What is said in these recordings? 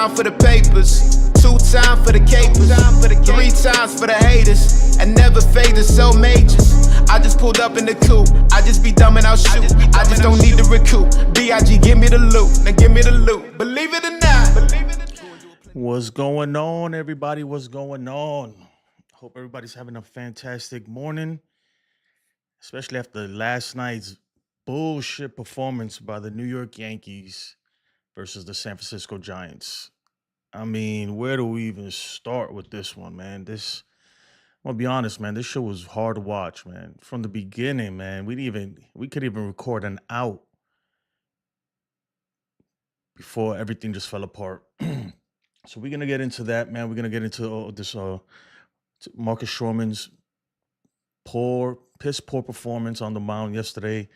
time for the papers, 2 times for the capers, 3 times for the haters, and never faded so majors. I just pulled up in the coupe, I just be dumb and I'll shoot. I just don't need to recoup. B.I.G. give me the loot, now give me the loot. Believe it or not. What's going on, everybody? What's going on? Hope everybody's having a fantastic morning, especially after last night's bullshit performance by the New York Yankees versus the San Francisco Giants. I mean, where do we even start with this one, man? I'm gonna be honest, man. This show was hard to watch, man. From the beginning, man. We could even record an out before everything just fell apart. So we're gonna get into that, man. We're gonna get into this Marcus Stroman's piss poor performance on the mound yesterday.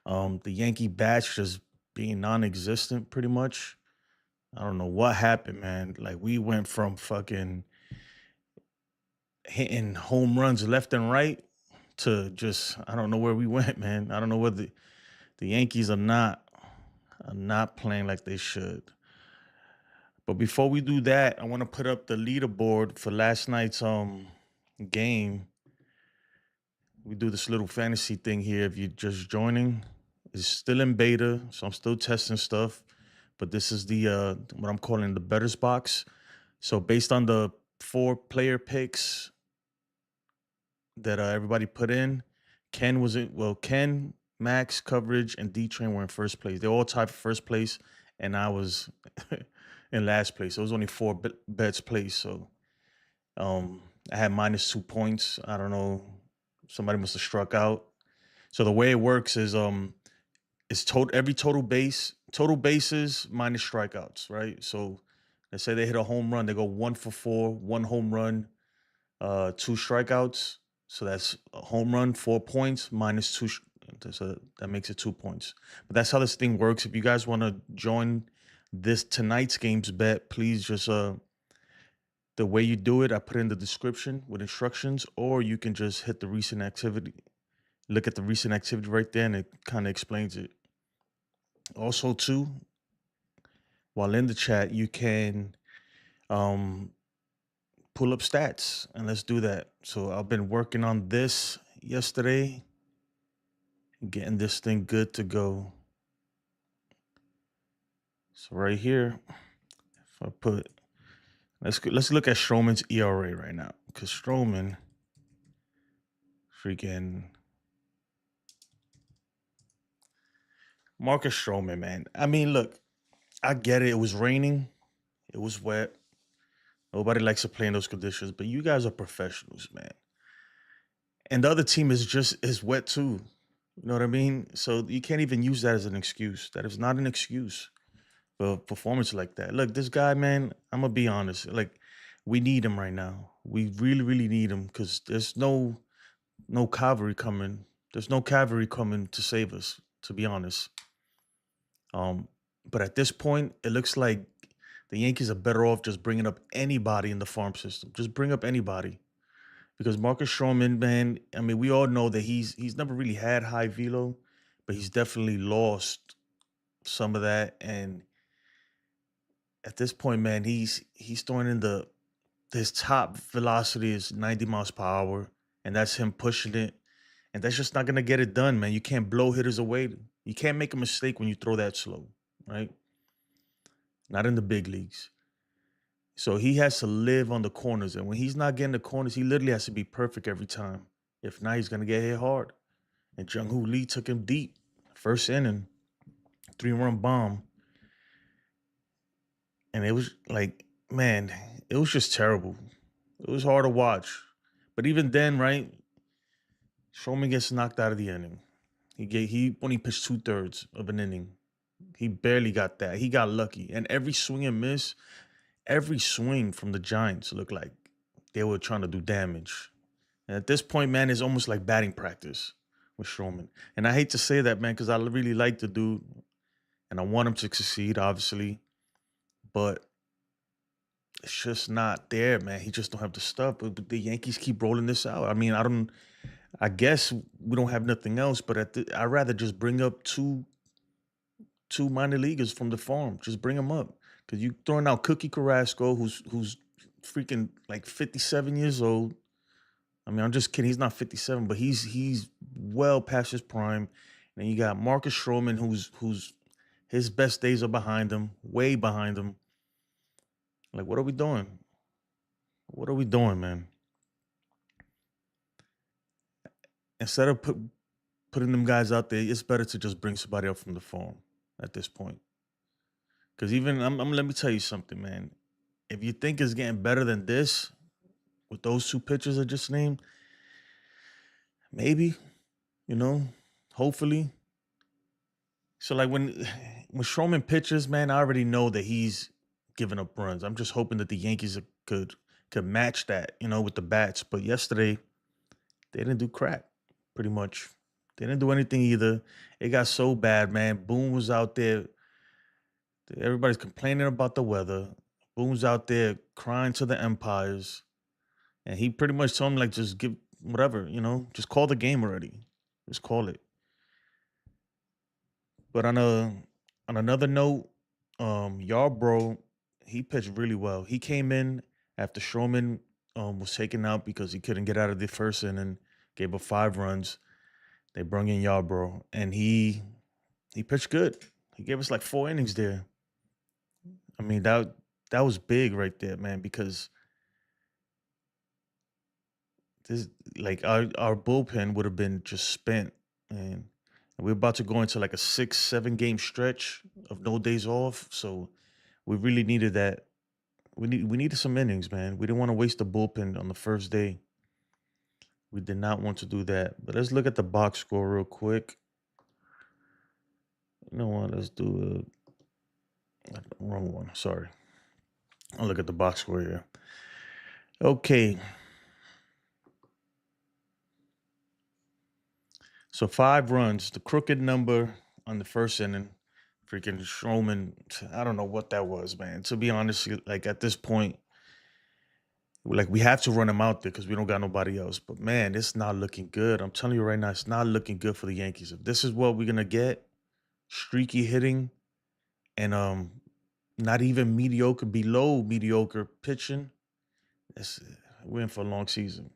The Yankee bats just being non-existent, pretty much. I don't know what happened, man. Like, we went from fucking hitting home runs left and right to just, I don't know where we went, man. I don't know whether the Yankees are not playing like they should. But before we do that, I want to put up the leaderboard for last night's game. We do this little fantasy thing here. If you're just joining, it's still in beta, so I'm still testing stuff. But this is the what I'm calling the bettors box. So based on the 4 player picks that everybody put in, Ken, Max, Coverage, and D-Train were in first place. They all tied for first place, and I was in last place. It was only 4 bets placed, so I had -2 points. I don't know. Somebody must have struck out. So the way it works is it's every total bases minus strikeouts, right? So let's say they hit a home run, they go 1 for 4, 1 home run, 2 strikeouts. So that's a home run, 4 points, -2. So that makes it 2 points. But that's how this thing works. If you guys want to join tonight's game's bet, please just the way you do it, I put in the description with instructions, or you can just hit the recent activity. Look at the recent activity right there, and it kind of explains it. Also, too, while in the chat, you can pull up stats, and let's do that. So I've been working on this yesterday, getting this thing good to go. So right here, if I put, let's look at Stroman's ERA right now, because Stroman freaking Marcus Stroman, man. I mean, look, I get it. It was raining. It was wet. Nobody likes to play in those conditions, but you guys are professionals, man. And the other team is wet too. You know what I mean? So you can't even use that as an excuse. That is not an excuse for a performance like that. Look, this guy, man, I'm going to be honest. Like, we need him right now. We really, really need him, because there's no cavalry coming. There's no cavalry coming to save us, to be honest. But at this point, it looks like the Yankees are better off just bringing up anybody in the farm system. Just bring up anybody. Because Marcus Stroman, man, I mean, we all know that he's never really had high velo, but he's definitely lost some of that. And at this point, man, he's throwing in his top velocity is 90 miles per hour, and that's him pushing it. And that's just not going to get it done, man. You can't blow hitters away. You can't make a mistake when you throw that slow, right? Not in the big leagues. So he has to live on the corners. And when he's not getting the corners, he literally has to be perfect every time. If not, he's going to get hit hard. And Jung Hoo Lee took him deep. First inning, 3-run bomb. And it was like, man, it was just terrible. It was hard to watch. But even then, right, Stroman gets knocked out of the inning. He only pitched 2/3 of an inning. He barely got that. He got lucky. And every swing and miss, every swing from the Giants looked like they were trying to do damage. And at this point, man, it's almost like batting practice with Stroman. And I hate to say that, man, because I really like the dude. And I want him to succeed, obviously. But it's just not there, man. He just don't have the stuff. But the Yankees keep rolling this out. I mean, I guess we don't have nothing else, but I'd rather just bring up two minor leaguers from the farm. Just bring them up. Because you throwing out Cookie Carrasco, who's freaking like 57 years old. I mean, I'm just kidding. He's not 57, but he's well past his prime. And then you got Marcus Stroman, who's his best days are behind him, way behind him. Like, what are we doing? What are we doing, man? Instead of putting them guys out there, it's better to just bring somebody up from the farm at this point. Because even let me tell you something, man. If you think it's getting better than this with those two pitchers I just named, maybe, hopefully. So like when Stroman pitches, man, I already know that he's giving up runs. I'm just hoping that the Yankees could match that, with the bats. But yesterday, they didn't do crap, pretty much. They didn't do anything either. It got so bad, man. Boone was out there. Everybody's complaining about the weather. Boone's out there crying to the umpires. And he pretty much told him, like, just give whatever, just call the game already. Just call it. But on another note, Yarbrough, he pitched really well. He came in after Stroman was taken out because he couldn't get out of the first inning, gave up 5 runs. They brought in Yarbrough, and he pitched good. He gave us like 4 innings there. I mean, that was big right there, man, because this, like, our bullpen would have been just spent, and we're about to go into like a 6-7 game stretch of no days off. So we really needed that. We needed some innings, man. We didn't want to waste the bullpen on the first day. We did not want to do that. But let's look at the box score real quick. You know what? Let's do wrong one. Sorry. I'll look at the box score here. Okay. So 5 runs, the crooked number on the first inning. Freaking Stroman, I don't know what that was, man. To be honest, like at this point, like we have to run him out there because we don't got nobody else. But man, it's not looking good. I'm telling you right now, it's not looking good for the Yankees. If this is what we're gonna get, streaky hitting, and not even mediocre, below mediocre pitching, we're in for a long season.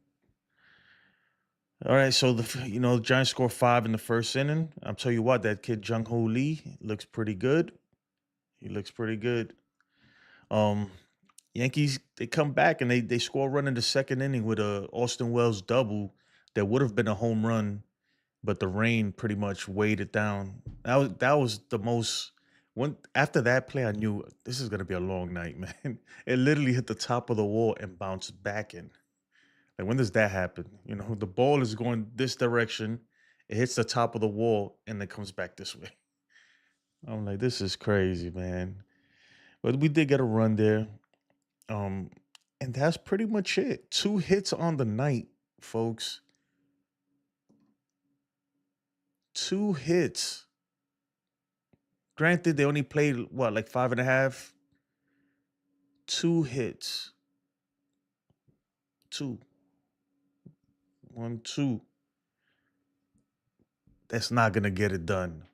All right, so the Giants score 5 in the first inning. I'll tell you what, that kid Jung Hoo Lee looks pretty good. He looks pretty good. Yankees, they come back and they score a run in the second inning with a Austin Wells double that would have been a home run, but the rain pretty much weighed it down. That was the most. After that play, I knew this is gonna be a long night, man. It literally hit the top of the wall and bounced back in. Like, when does that happen? The ball is going this direction, it hits the top of the wall, and then comes back this way. I'm like, this is crazy, man. But we did get a run there. And that's pretty much it. 2 hits on the night, folks. 2 hits. Granted, they only played, like 5.5? 2 hits. 2. 1, 2. That's not going to get it done.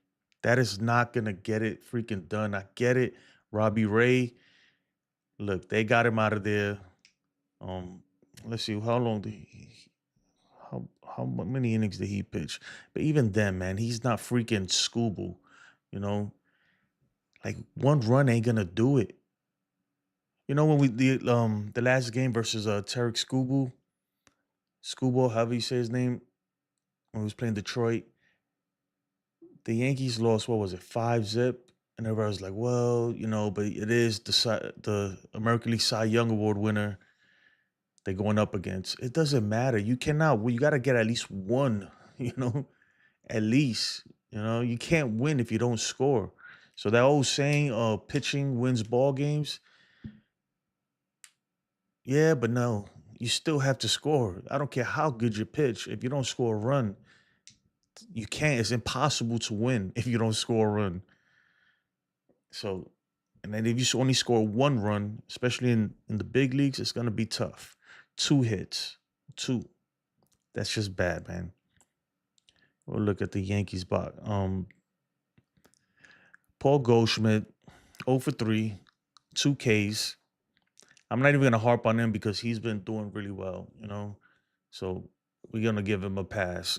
That is not going to get it freaking done. I get it. Robbie Ray, look, they got him out of there. Let's see, how long did how many innings did he pitch? But even then, man, he's not freaking Scooble, Like, 1 run ain't gonna do it. When we the last game versus Tarek Scooble, however you say his name, when he was playing Detroit, the Yankees lost, what was it, 5-0? And everybody was like, well, but it is the American League Cy Young Award winner they're going up against. It doesn't matter. You cannot win. You got to get at least 1, at least. You can't win if you don't score. So that old saying, pitching wins ball games. Yeah, but no, you still have to score. I don't care how good you pitch. If you don't score a run, you can't. It's impossible to win if you don't score a run. So, and then if you only score 1 run, especially in the big leagues, it's going to be tough. 2 hits. 2. That's just bad, man. We'll look at the Yankees box. Paul Goldschmidt, 0 for 3, 2 Ks. I'm not even gonna harp on him because he's been doing really well, So we're gonna give him a pass.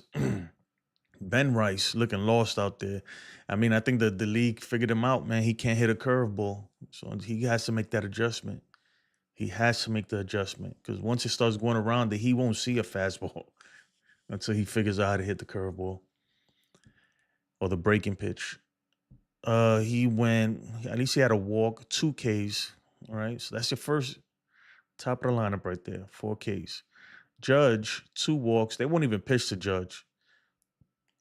Ben Rice looking lost out there. I mean, I think the league figured him out, man. He can't hit a curveball. So he has to make that adjustment. He has to make the adjustment because once it starts going around, he won't see a fastball until he figures out how to hit the curveball or the breaking pitch. He went, at least he had a walk, 2 Ks. All right. So that's your first top of the lineup right there, 4 Ks. Judge, 2 walks. They won't even pitch to Judge.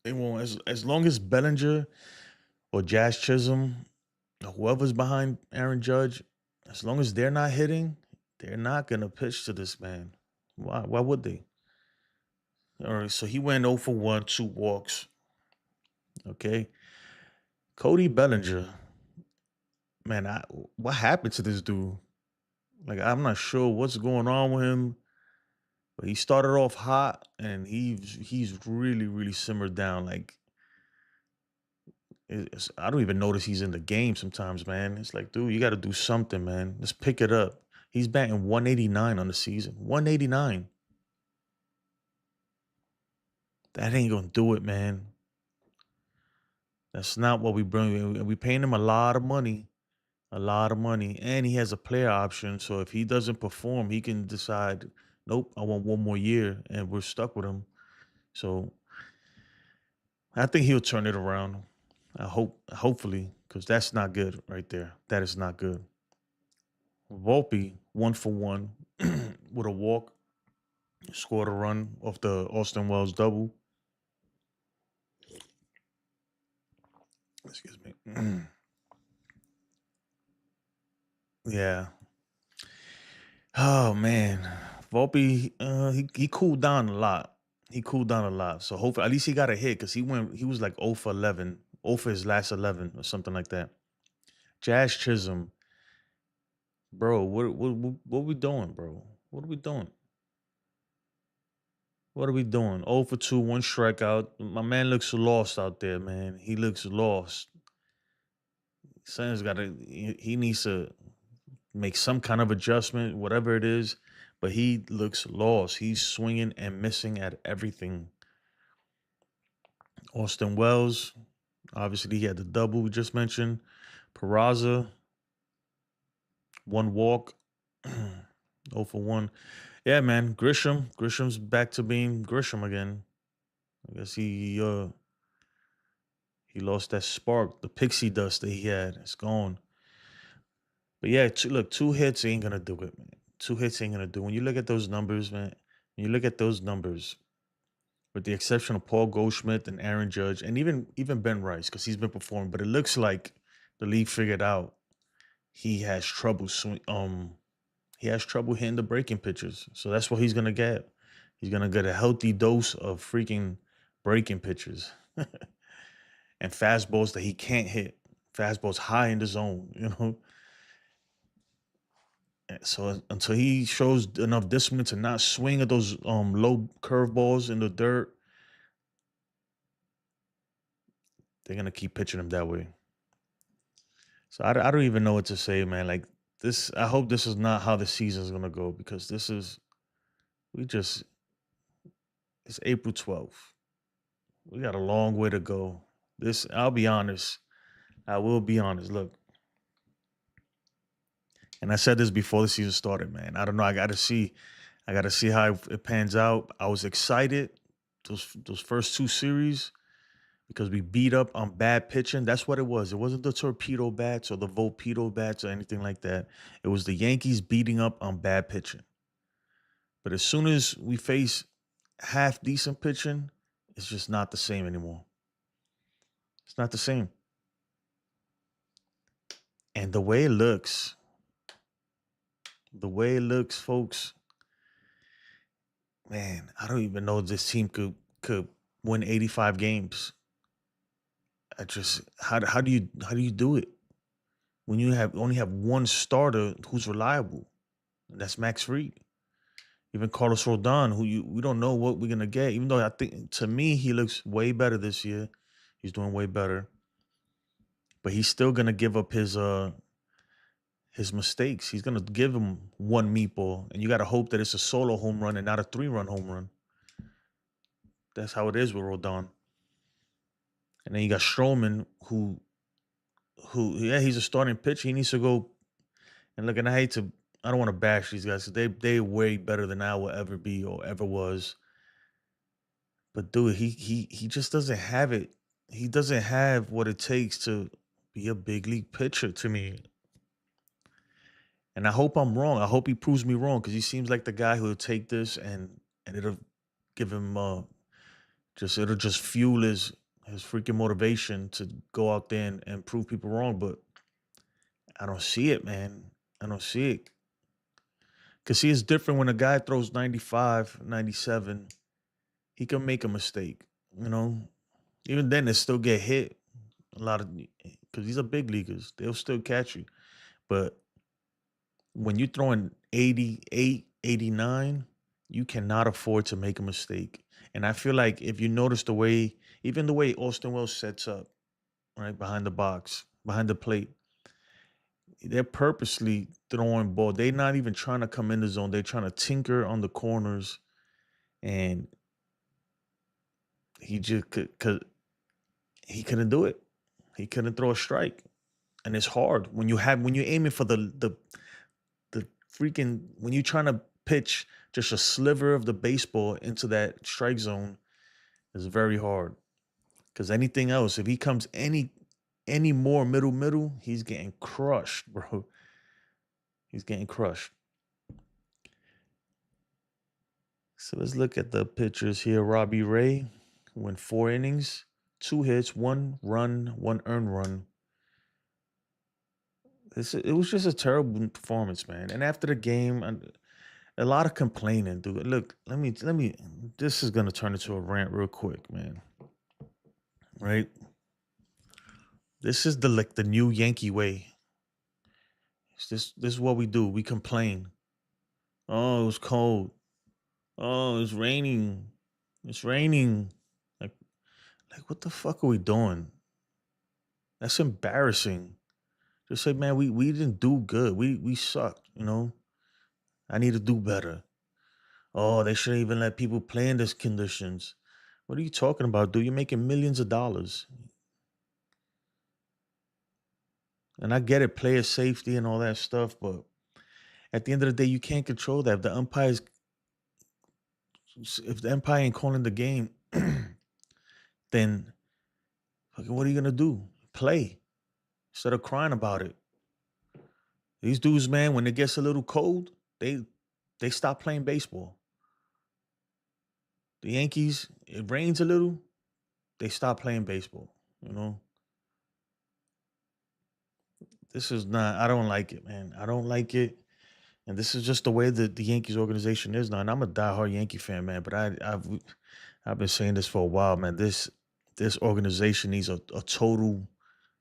They won't, as long as Bellinger or Jazz Chisholm, or whoever's behind Aaron Judge, as long as they're not hitting, they're not gonna pitch to this man. Why? Why would they? All right, so he went 0 for 1, 2 walks. Okay. Cody Bellinger. Man, what happened to this dude? Like, I'm not sure what's going on with him. But he started off hot and he's really, really simmered down. Like, I don't even notice he's in the game sometimes, man. It's like, dude, you got to do something, man. Let's pick it up. He's batting 189 on the season. 189. That ain't gonna do it, man. That's not what we bring. We paying him a lot of money. A lot of money. And he has a player option. So if he doesn't perform, he can decide, nope, I want 1 more year, and we're stuck with him. So I think he'll turn it around. Hopefully, because that's not good right there. That is not good. Volpe, 1 for 1 with a walk, scored a run off the Austin Wells double. Excuse me. Yeah. Oh man, Volpe, he cooled down a lot. He cooled down a lot. So hopefully, at least he got a hit because he was like 0 for 11, 0 for his last 11 or something like that. Jazz Chisholm, bro, what we doing, bro? What are we doing? What are we doing? 0 for 2, 1 strikeout. My man looks lost out there, man. He looks lost. Son's he needs to make some kind of adjustment, whatever it is, but he looks lost. He's swinging and missing at everything. Austin Wells, obviously he had the double we just mentioned. Peraza, 1 walk, 0 for 1. Yeah, man, Grisham's back to being Grisham again. I guess he lost that spark, the pixie dust that he had. It's gone. But yeah, look, 2 hits ain't gonna do it, man. 2 hits ain't gonna do. When you look at those numbers, man, when you look at those numbers, with the exception of Paul Goldschmidt and Aaron Judge, and even Ben Rice, because he's been performing, but it looks like the league figured out he has trouble he has trouble hitting the breaking pitches. So that's what he's gonna get. He's gonna get a healthy dose of freaking breaking pitches and fastballs that he can't hit. Fastballs high in the zone. So until he shows enough discipline to not swing at those low curveballs in the dirt, they're gonna keep pitching him that way. So I don't even know what to say, man. Like this, I hope this is not how the season is gonna go because it's April 12th. We got a long way to go. I'll be honest. I will be honest. Look, and I said this before the season started, man. I don't know. I got to see how it pans out. I was excited those first 2 series because we beat up on bad pitching. That's what it was. It wasn't the torpedo bats or the volpedo bats or anything like that. It was the Yankees beating up on bad pitching. But as soon as we face half decent pitching, it's just not the same anymore. It's not the same. And the way it looks, folks, man, I don't even know if this team could win 85 games. How do you do it when you only have 1 starter who's reliable? And that's Max Fried. Even Carlos Rodon, who we don't know what we're gonna get. Even though I think to me he looks way better this year. He's doing way better. But he's still gonna give up his his mistakes. He's gonna give him one meatball, and you got to hope that it's a solo home run and not a 3-run home run. That's how it is with Rodon. And then you got Stroman, who yeah, he's a starting pitcher. He needs to go. And look, and I don't want to bash these guys, 'cause they way better than I will ever be or ever was. But dude, he just doesn't have it. He doesn't have what it takes to be a big league pitcher to me. And I hope I'm wrong. I hope he proves me wrong, because he seems like the guy who'll take this and it'll give him it'll just fuel his freaking motivation to go out there and prove people wrong. But I don't see it, man. I don't see it. Because see, it's different when a guy throws 95, 97. He can make a mistake, you know. Even then, they still get hit a lot of, because these are big leaguers. They'll still catch you. But when you're throwing 88, 89, you cannot afford to make a mistake. And I feel like if you notice even the way Austin Wells sets up, right, behind the box, behind the plate, they're purposely throwing ball. They're not even trying to come in the zone. They're trying to tinker on the corners. And he just he couldn't do it. He couldn't throw a strike. And it's hard when you're aiming for the freaking, when you're trying to pitch just a sliver of the baseball into that strike zone, is very hard. Because anything else, if he comes any more middle, he's getting crushed, bro. He's getting crushed. So let's look at the pitchers here. Robbie Ray went 4 innings, 2 hits, 1 run, 1 earned run. It was just a terrible performance, man. And after the game, a lot of complaining, dude. Look, let me. This is gonna turn into a rant real quick, man. Right? This is the new Yankee way. This is what we do. We complain. Oh, it was cold. Oh, it's raining. It's raining. Like what the fuck are we doing? That's embarrassing. Just say, man, we didn't do good. We sucked, you know. I need to do better. Oh, they shouldn't even let people play in these conditions. What are you talking about, dude? You're making millions of dollars. And I get it, player safety and all that stuff, but at the end of the day, you can't control that. If the umpire ain't calling the game, then fucking what are you gonna do? Play instead of crying about it. These dudes, man, when it gets a little cold, they stop playing baseball. The Yankees, it rains a little, they stop playing baseball, you know? This is not, I don't like it, man. I don't like it. And this is just the way that the Yankees organization is now. And I'm a diehard Yankee fan, man. But I've been saying this for a while, man. This organization needs a total,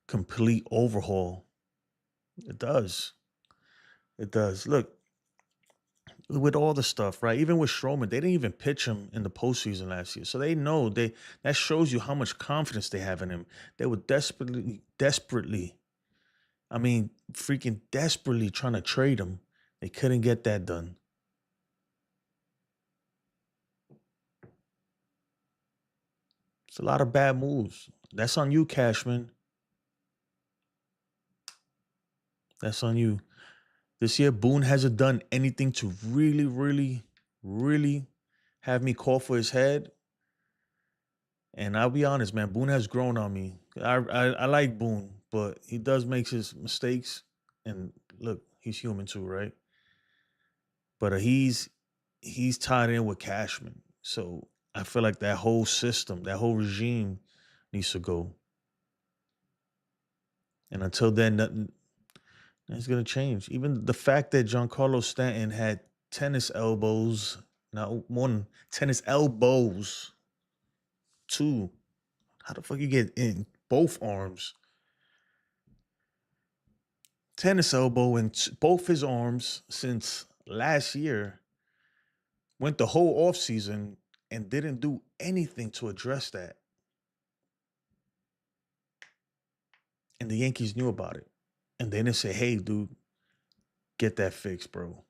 complete overhaul. It does. It does. Look, with all the stuff, right? Even with Stroman, they didn't even pitch him in the postseason last year. So they know that shows you how much confidence they have in him. They were desperately, I mean, freaking desperately trying to trade him. They couldn't get that done. It's a lot of bad moves. That's on you, Cashman. That's on you. This year, Boone hasn't done anything to really, really, really have me call for his head. And I'll be honest, man, Boone has grown on me. I like Boone, but he does make his mistakes. And look, he's human too, right? But he's tied in with Cashman. So I feel like that whole system, that whole regime needs to go. And until then, nothing is going to change. Even the fact that Giancarlo Stanton had tennis elbows, not one, tennis elbows, 2. How the fuck you get in both arms? Tennis elbow in both his arms since last year. Went the whole offseason and didn't do anything to address that. And the Yankees knew about it. And then they say, hey, dude, get that fixed, bro.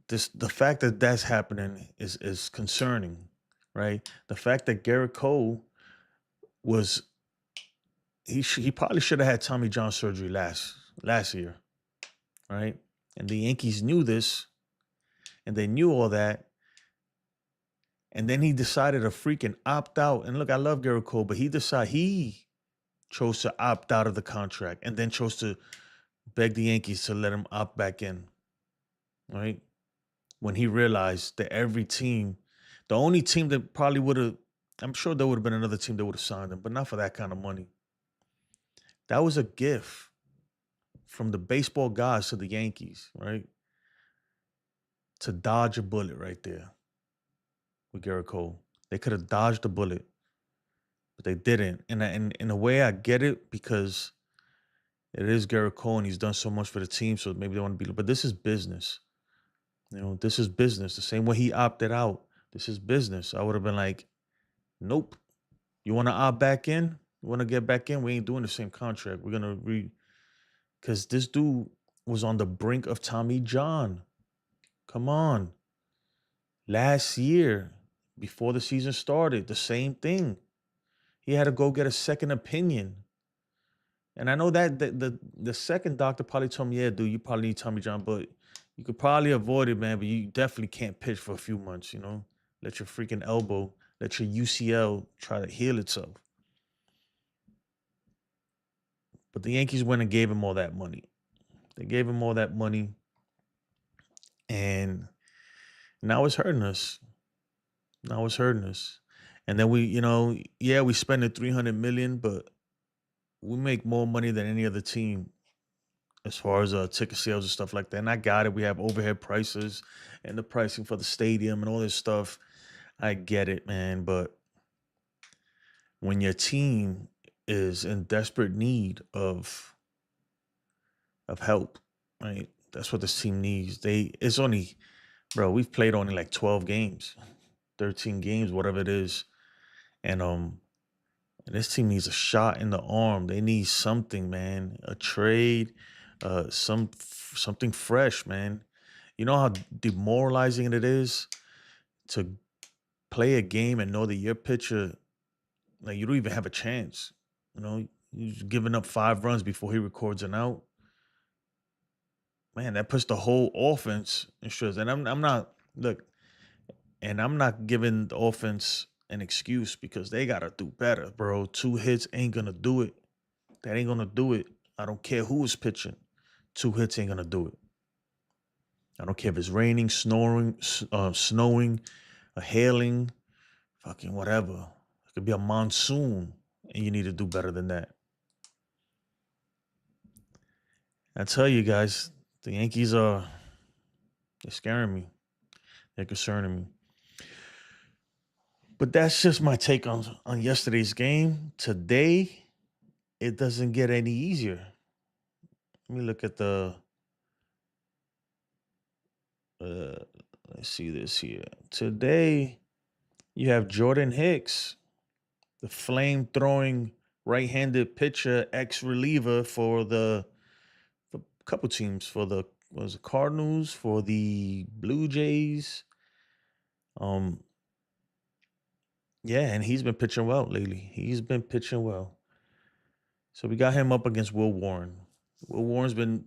The fact that that's happening is concerning, right? The fact that Garrett Cole was he probably should have had Tommy John surgery last year, right? And the Yankees knew this, and they knew all that, and then he decided to freaking opt out. And look, I love Garrett Cole, but he chose to opt out of the contract, and then chose to beg the Yankees to let him opt back in, right? When he realized that every team, the only team that probably would have, I'm sure there would have been another team that would have signed him, but not for that kind of money. That was a gift from the baseball gods to the Yankees, right? To dodge a bullet right there with Garrett Cole. They could have dodged the bullet, but they didn't. And in a way, I get it, because it is Garrett Cole and he's done so much for the team, so maybe they want to be, but this is business. This is business. The same way he opted out, this is business. I would have been like, nope. You want to opt back in? You want to get back in? We ain't doing the same contract. We're going to because this dude was on the brink of Tommy John. Come on. Last year, before the season started, the same thing. He had to go get a second opinion. And I know that the second doctor probably told me, yeah, dude, you probably need Tommy John, but you could probably avoid it, man. But you definitely can't pitch for a few months, Let your freaking elbow, let your UCL try to heal itself. But the Yankees went and gave him all that money. They gave him all that money. And now it's hurting us. And then we spend the $300 million, but we make more money than any other team as far as ticket sales and stuff like that. And I got it. We have overhead prices and the pricing for the stadium and all this stuff. I get it, man. But when your team is in desperate need of help, right? That's what this team needs. We've played only like 12 games, 13 games, whatever it is. And this team needs a shot in the arm. They need something, man. A trade, something fresh, man. You know how demoralizing it is to play a game and know that your pitcher, like, you don't even have a chance. He's giving up 5 runs before he records an out. Man, that puts the whole offense in stress. And I'm not giving the offense an excuse, because they gotta do better, bro. 2 hits ain't gonna do it. That ain't gonna do it. I don't care who is pitching. 2 hits ain't gonna do it. I don't care if it's raining, snowing, hailing, fucking whatever. It could be a monsoon, and you need to do better than that. I tell you guys, the Yankees they're scaring me. They're concerning me. But that's just my take on yesterday's game. Today, it doesn't get any easier. Let me look at let's see this here. Today, you have Jordan Hicks, the flame-throwing right-handed pitcher, ex-reliever for a couple teams, for the Cardinals, for the Blue Jays. Yeah, and he's been pitching well lately. He's been pitching well. So we got him up against Will Warren. Will Warren's been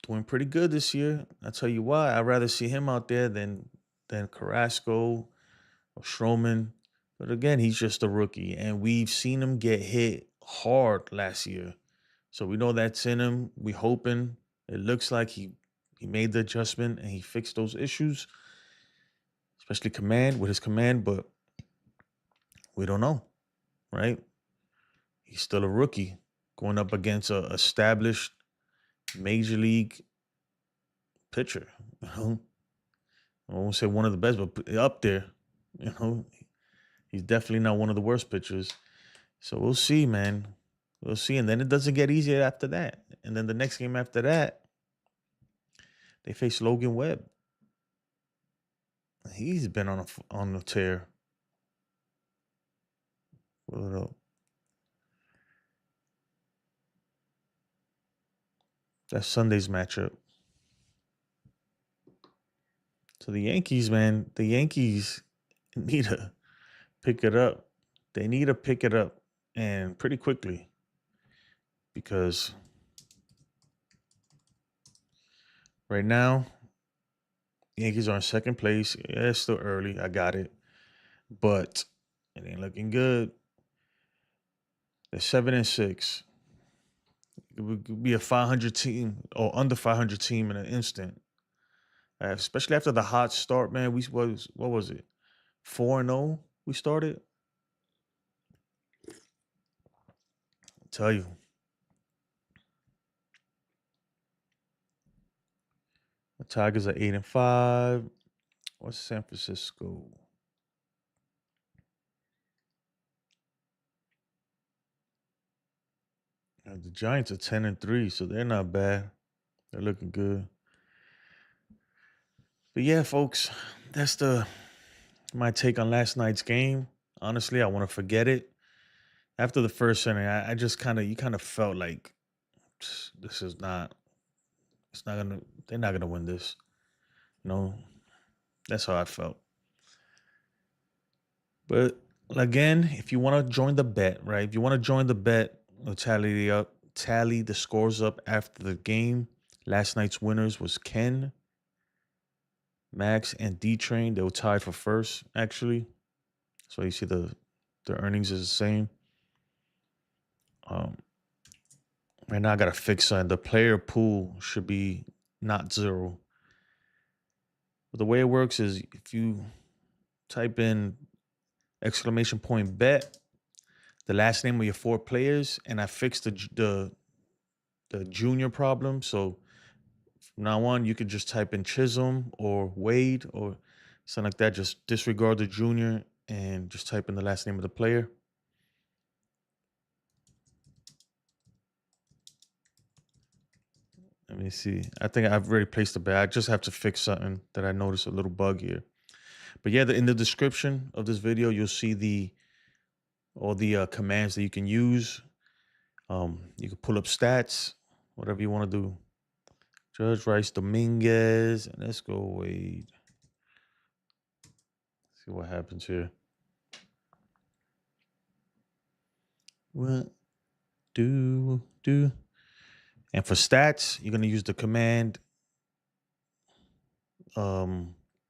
doing pretty good this year. I tell you why. I'd rather see him out there than Carrasco or Stroman. But again, he's just a rookie, and we've seen him get hit hard last year. So we know that's in him. We hoping. It looks like he made the adjustment and he fixed those issues, especially with his command, but we don't know, right? He's still a rookie going up against a established major league pitcher. I won't say one of the best, but up there. He's definitely not one of the worst pitchers. So we'll see, man. We'll see. And then it doesn't get easier after that. And then the next game after that, they face Logan Webb. He's been on a tear. What up? That's Sunday's matchup. So the Yankees, man, the Yankees need to pick it up. They need to pick it up and pretty quickly because right now, Yankees are in second place. Yeah, it's still early. I got it. But it ain't looking good. They're 7-6. It would be a 500 team or under 500 team in an instant. Especially after the hot start, man. What was it? 4-0 we started. I'll tell you. The Tigers are 8-5. What's San Francisco? The Giants are 10-3, so they're not bad. They're looking good. But yeah, folks, that's my take on last night's game. Honestly, I want to forget it. After the first inning, I just you kind of felt like this is not. It's not gonna. They're not gonna win this. That's how I felt. But again, if you want to join the bet, right? If you want to join the bet, we'll tally the scores up after the game. Last night's winners was Ken, Max, and D Train. They were tied for first, actually. So you see the earnings is the same. Right now I gotta fix something. The player pool should be not 0. But the way it works is if you type in !bet, the last name of your 4 players, and I fixed the junior problem. So from now on, you could just type in Chisholm or Wade or something like that. Just disregard the junior and just type in the last name of the player. Let me see. I think I've already placed the bet. I just have to fix something that I noticed a little bug here. But yeah, in the description of this video, you'll see all the commands that you can use. You can pull up stats, whatever you want to do. Judge Rice Dominguez, and let's go Wade. See what happens here. What do? And for stats, you're gonna use the command, the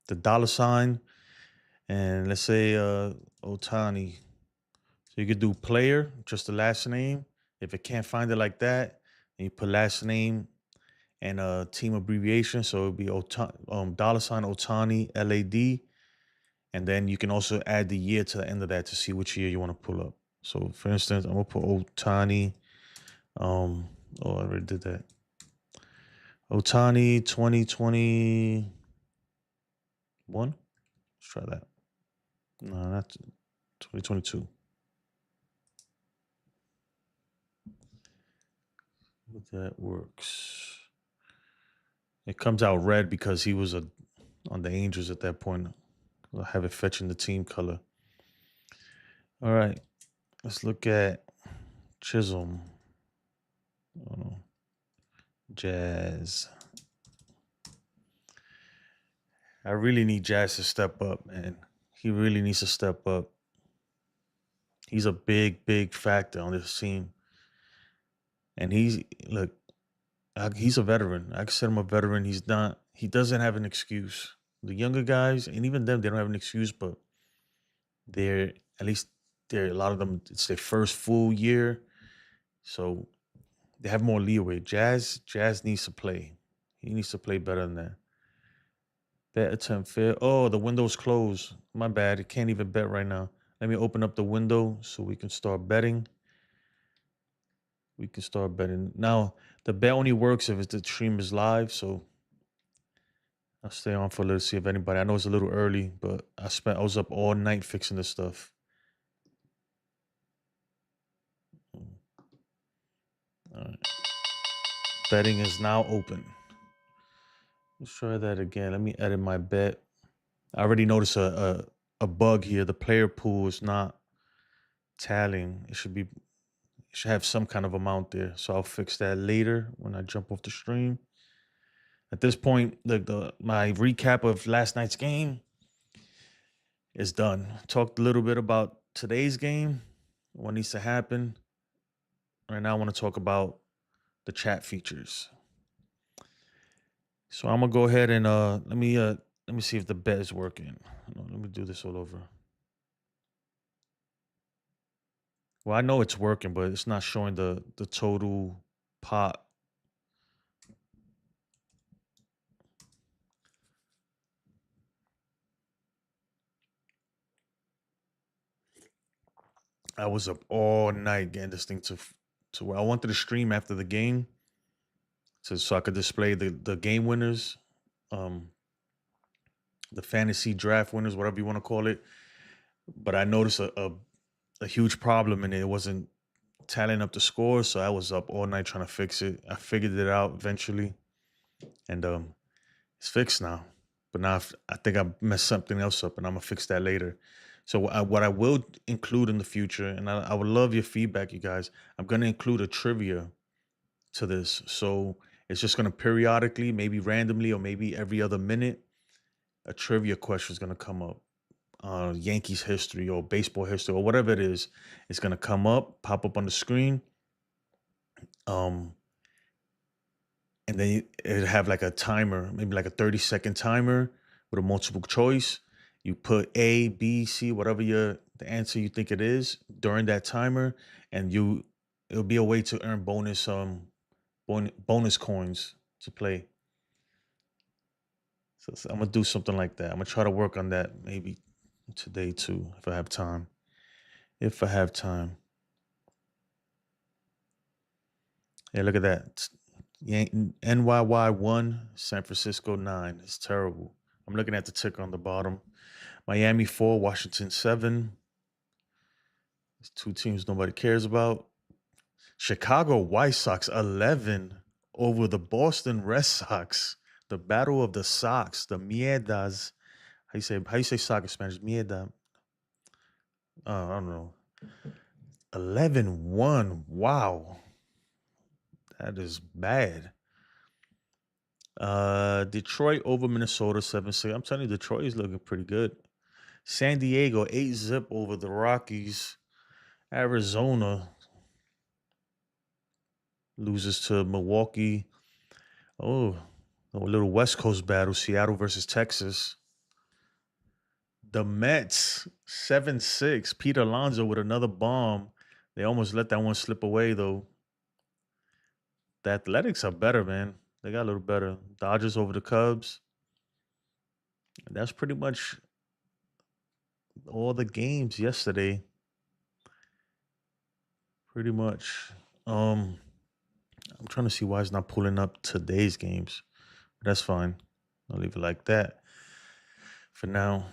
$, and let's say Otani. So you could do player, just the last name. If it can't find it like that, and you put last name and a team abbreviation, so it'd be $Otani LAD, and then you can also add the year to the end of that to see which year you want to pull up. So for instance, I'm gonna put Otani. I already did that. Otani 2021. Let's try that. No, not 2022. But that works. It comes out red because he was on the Angels at that point. I'll have it fetching the team color. All right. Let's look at Chisholm. Jazz. I really need Jazz to step up, man. He really needs to step up. He's a big factor on this team. And he's a veteran. I consider him a veteran. He doesn't have an excuse. The younger guys, and even them, they don't have an excuse, but a lot of them, it's their first full year. So they have more leeway. Jazz needs to play. He needs to play better than that. Bet attempt fair. Oh, the window's closed. My bad. I can't even bet right now. Let me open up the window so we can start betting. Now, the bet only works if the stream is live, so I'll stay on for a little, see if anybody. I know it's a little early, but I was up all night fixing this stuff. All right. Betting is now open. Let's try that again. Let me edit my bet. I already noticed a bug here. The player pool is not tallying. It should be should have some kind of amount there. So I'll fix that later when I jump off the stream. At this point, my recap of last night's game is done. Talked a little bit about today's game, what needs to happen. Right now, I want to talk about the chat features. So I'm gonna go ahead and let me see if the bet is working. Let me do this all over. Well, I know it's working, but it's not showing the total pot. I was up all night getting this thing to where I wanted to stream after the game, so I could display the game winners, um, the fantasy draft winners, whatever you want to call it. But I noticed a huge problem and it wasn't tallying up the scores, so I was up all night trying to fix it. I figured it out eventually, and it's fixed now. But now I think I messed something else up, and I'm gonna fix that later. So what I will include in the future, and I would love your feedback, you guys. I'm gonna include a trivia to this, so it's just gonna periodically, maybe randomly, or maybe every other minute, a trivia question is gonna come up. Yankees history or baseball history or whatever it is, it's gonna come up, pop up on the screen. Um, and then it'd have like a timer, maybe like a 30-second timer with a multiple choice. You put A, B, C, whatever the answer you think it is during that timer, and it'll be a way to earn bonus coins to play. So I'm gonna do something like that. I'm gonna try to work on that maybe today too, if I have time. If I have time. Yeah, look at that. NYY 1, San Francisco 9. It's terrible. I'm looking at the ticker on the bottom. Miami 4, Washington 7. It's two teams nobody cares about. Chicago White Sox 11 over the Boston Red Sox. The battle of the Sox, the mierdas. How you say soccer in Spanish? Mierda. I don't know. 11-1. Wow. That is bad. Detroit over Minnesota 7-6. I'm telling you, Detroit is looking pretty good. San Diego 8-0 over the Rockies. Arizona loses to Milwaukee. Oh, a little West Coast battle. Seattle versus Texas. The Mets 7-6. Pete Alonso with another bomb. They almost let that one slip away though. The Athletics are better, man. They got a little better. Dodgers over the Cubs. That's pretty much all the games yesterday. Pretty much. I'm trying to see why it's not pulling up today's games. But that's fine. I'll leave it like that for now.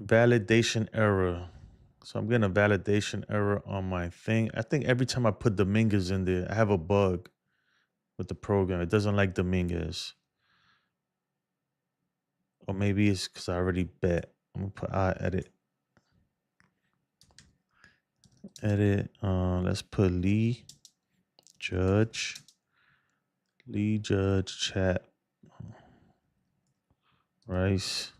Validation error. So I'm getting a validation error on my thing. I think every time I put Dominguez in there, I have a bug with the program. It doesn't like Dominguez. Or maybe it's because I already bet. I'm gonna put edit. Edit. Let's put Lee Judge. Lee Judge chat. Rice.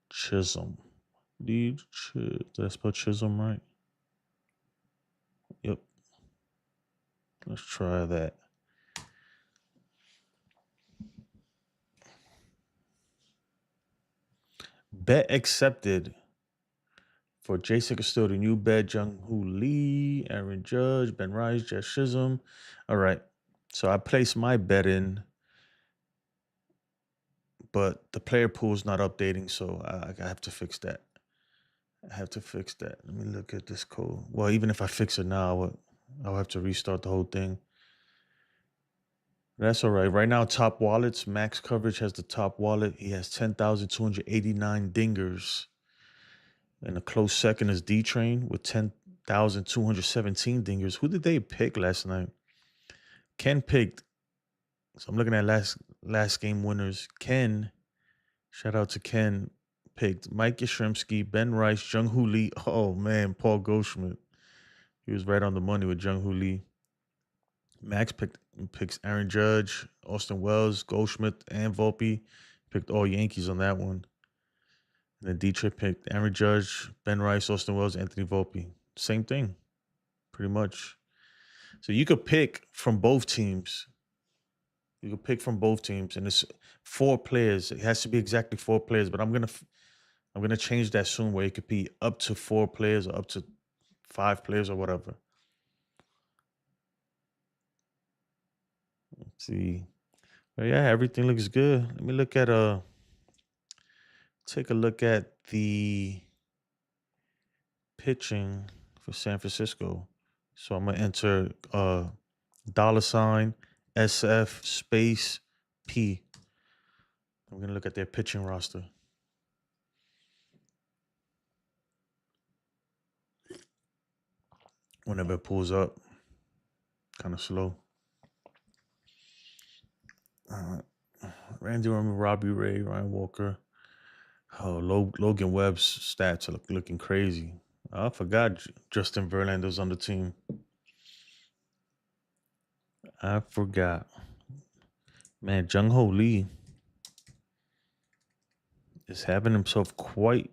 Chisholm. Did I spell Chisholm right? Yep. Let's try that. Bet accepted for Jason Custodio. New bet, Jung Hoo Lee, Aaron Judge, Ben Rice, Jeff Chisholm. All right. So I placed my bet in, but the player pool is not updating, so I have to fix that. Let me look at this code. Well, even if I fix it now, I'll have to restart the whole thing. That's all right. Right now, top wallets, max coverage has the top wallet. He has 10,289 dingers. And a close second is D-Train with 10,217 dingers. Who did they pick last night? Ken picked. So I'm looking at last game winners. Ken, shout out to Ken, picked Mike Yastrzemski, Ben Rice, Jung Hoo Lee. Oh man, Paul Goldschmidt. He was right on the money with Jung Hoo Lee. Max picks Aaron Judge, Austin Wells, Goldschmidt, and Volpe. Picked all Yankees on that one. And then Dietrich picked Aaron Judge, Ben Rice, Austin Wells, Anthony Volpe. Same thing, pretty much. So you could pick from both teams. You could pick from both teams, and it's 4 players. It has to be exactly 4 players, but I'm gonna change that soon, where it could be up to 4 players or up to 5 players or whatever. Let's see. But yeah, everything looks good. Let me look at take a look at the pitching for San Francisco. So I'm gonna enter $SF space P. I'm gonna look at their pitching roster. Whenever it pulls up, kind of slow. Randy Orton, Robbie Ray, Ryan Walker. Oh, Logan Webb's stats are looking crazy. I forgot Justin Verlander's on the team. I forgot. Man, Jung Hoo Lee is having himself quite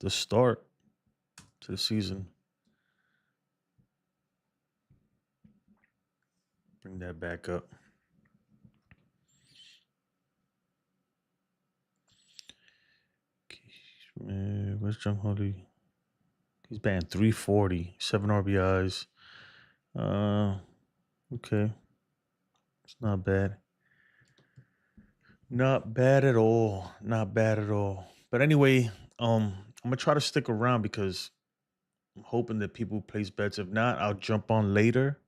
the start to the season. Bring that back up. Man, where's Jung Hoo Lee? He's batting 340, 7 RBIs. Okay. It's not bad. Not bad at all. Not bad at all. But anyway, I'm gonna try to stick around because I'm hoping that people place bets. If not, I'll jump on later.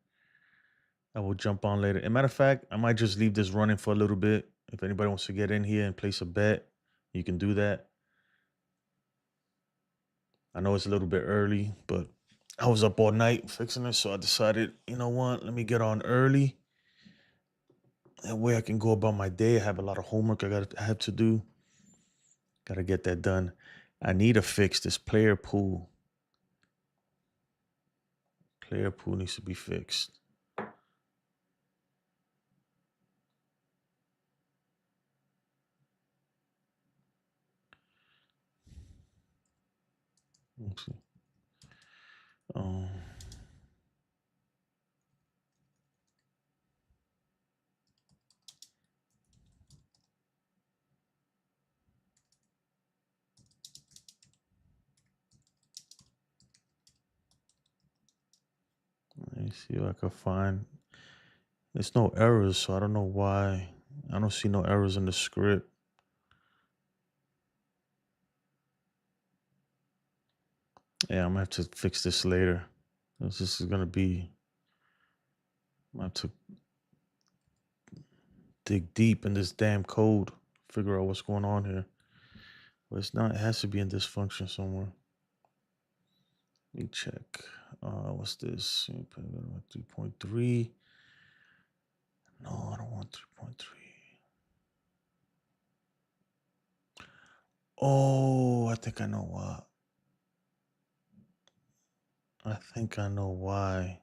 I will jump on later. As a matter of fact, I might just leave this running for a little bit. If anybody wants to get in here and place a bet, you can do that. I know it's a little bit early, but I was up all night fixing it, so I decided, you know what, let me get on early. That way I can go about my day. I have a lot of homework I have to do. Got to get that done. I need to fix this player pool. Player pool needs to be fixed. Let's see. Let me see what I can find. There's no errors, so I don't know why. I don't see no errors in the script. Yeah, I'm gonna have to fix this later. This is gonna be. I'm gonna have to dig deep in this damn code, figure out what's going on here. But it's not. It has to be in this function somewhere. Let me check. What's this? 3.3. No, I don't want 3.3. Oh, I think I know why. I think I know why.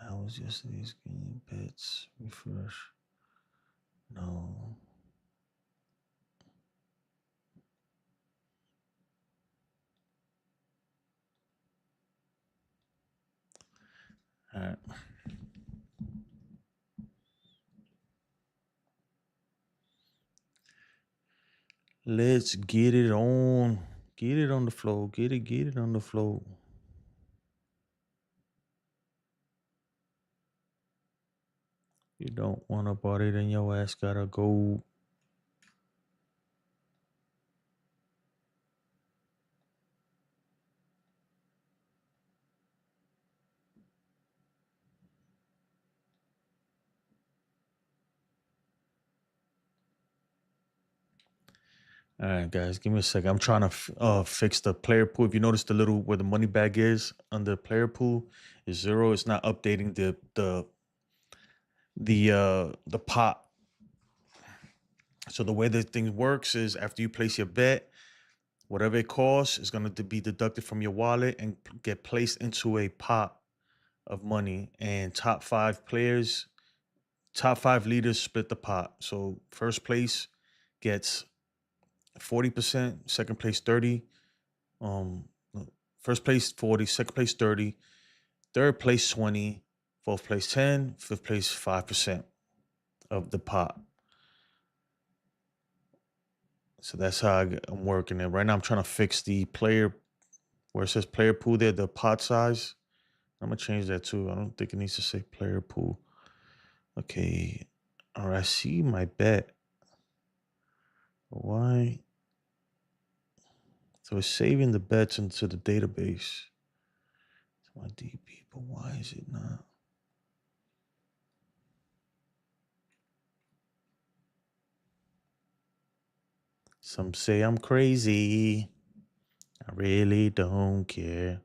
That was just these game bits. Refresh. No. All right. Let's get it on. Get it on the floor. Get it on the floor. You don't want to party, then your ass gotta go. All right, guys, give me a second. I'm trying to fix the player pool. If you notice the little where the money bag is on the player pool is 0. It's not updating the pot. So the way this thing works is after you place your bet, whatever it costs is going to be deducted from your wallet and get placed into a pot of money. And top five leaders split the pot. So first place gets 40%, second place 30, no, first place 40, second place 30, third place 20, fourth place 10, fifth place 5% of the pot. So that's how I'm working it. Right now I'm trying to fix the player, where it says player pool there, the pot size. I'm gonna change that too. I don't think it needs to say player pool. Okay. All right, I see my bet. Why? So it's saving the bets into the database. It's my DP, but why is it not? Some say I'm crazy. I really don't care.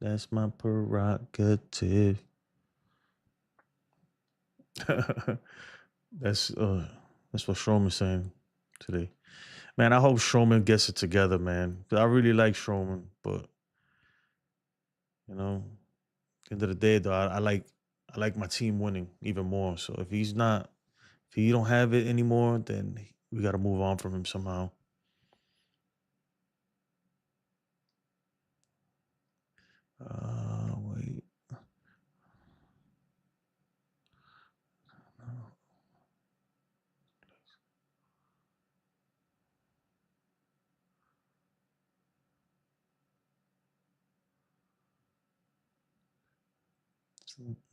That's my prerogative. That's what Stroman's saying today. Man, I hope Stroman gets it together, man. 'Cause I really like Stroman, but you know, at the end of the day, though, I like my team winning even more. So if he don't have it anymore, then we got to move on from him somehow. Wait.